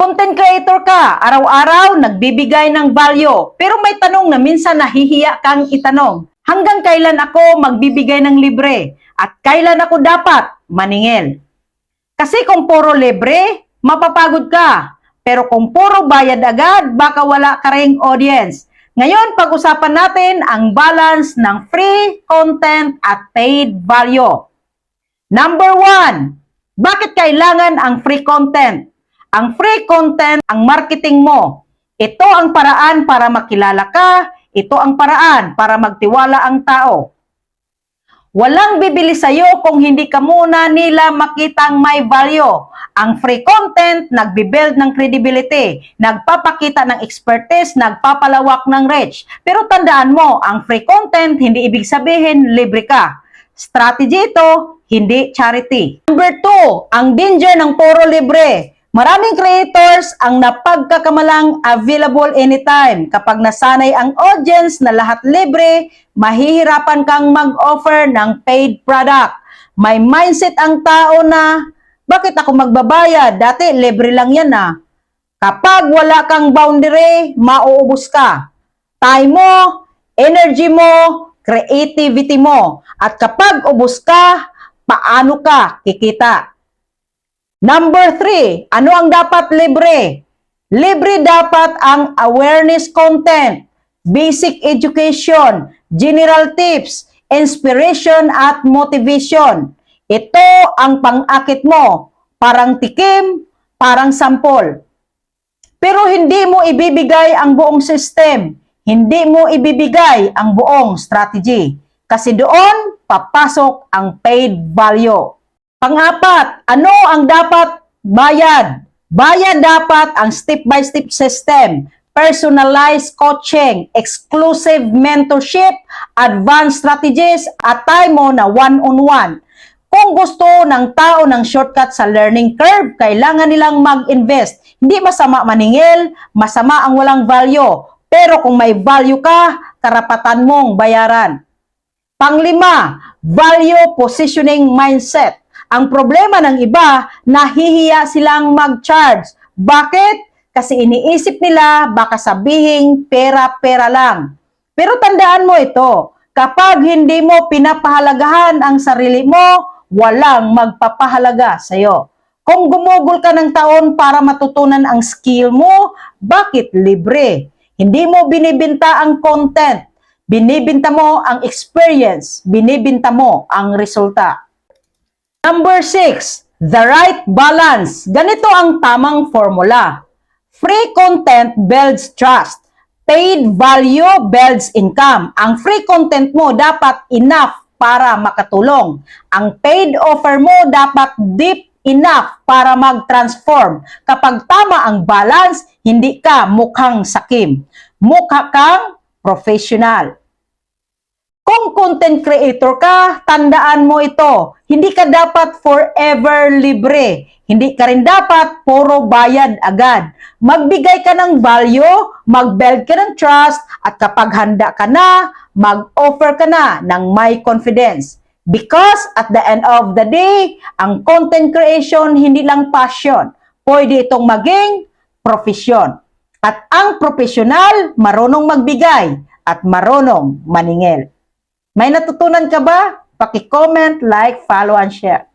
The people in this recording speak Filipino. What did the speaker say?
Content creator ka, araw-araw nagbibigay ng value, pero may tanong na minsan nahihiya kang itanong. Hanggang kailan ako magbibigay ng libre? At kailan ako dapat maningil? Kasi kung puro libre, mapapagod ka. Pero kung puro bayad agad, baka wala ka ring audience. Ngayon, pag-usapan natin ang balance ng free content at paid value. Number 1, bakit kailangan ang free content? Ang free content, ang marketing mo. Ito ang paraan para makilala ka. Ito ang paraan para magtiwala ang tao. Walang bibili sa'yo kung hindi ka muna nila makitang may value. Ang free content, nagbibuild ng credibility, nagpapakita ng expertise, nagpapalawak ng reach. Pero tandaan mo, ang free content, hindi ibig sabihin libre ka. Strategy ito, hindi charity. Number 2, ang danger ng puro libre. Maraming creators ang napagkakamalang available anytime. Kapag nasanay ang audience na lahat libre, mahihirapan kang mag-offer ng paid product. May mindset ang tao na, bakit ako magbabayad? Dati libre lang yan ah. Kapag wala kang boundary, mauubos ka. Time mo, energy mo, creativity mo. At kapag ubos ka, paano ka kikita? Number 3, ano ang dapat libre? Libre dapat ang awareness content, basic education, general tips, inspiration at motivation. Ito ang pang-akit mo, parang tikim, parang sampol. Pero hindi mo ibibigay ang buong system, hindi mo ibibigay ang buong strategy. Kasi doon, papasok ang paid value. Pang-apat, ano ang dapat bayad? Bayad dapat ang step-by-step system, personalized coaching, exclusive mentorship, advanced strategies, at time mo na one-on-one. Kung gusto ng tao ng shortcut sa learning curve, kailangan nilang mag-invest. Hindi masama maningil, masama ang walang value. Pero kung may value ka, karapatan mong bayaran. Pang-5, value positioning mindset. Ang problema ng iba, nahihiya silang mag-charge. Bakit? Kasi iniisip nila baka sabihing pera-pera lang. Pero tandaan mo ito, kapag hindi mo pinapahalagahan ang sarili mo, walang magpapahalaga sa'yo. Kung gumugol ka ng taon para matutunan ang skill mo, bakit libre? Hindi mo binibinta ang content, binibinta mo ang experience, binibinta mo ang resulta. Number 6, the right balance. Ganito ang tamang formula. Free content builds trust. Paid value builds income. Ang free content mo dapat enough para makatulong. Ang paid offer mo dapat deep enough para mag-transform. Kapag tama ang balance, hindi ka mukhang sakim. Mukha kang professional. Kung content creator ka, tandaan mo ito. Hindi ka dapat forever libre. Hindi ka rin dapat puro bayad agad. Magbigay ka ng value, mag-build ka ng trust, at kapag handa ka na, mag-offer ka na ng may confidence. Because at the end of the day, ang content creation hindi lang passion. Pwede itong maging profesyon. At ang profesional, marunong magbigay at marunong maningil. May natutunan ka ba? Paki-comment, like, follow, and share.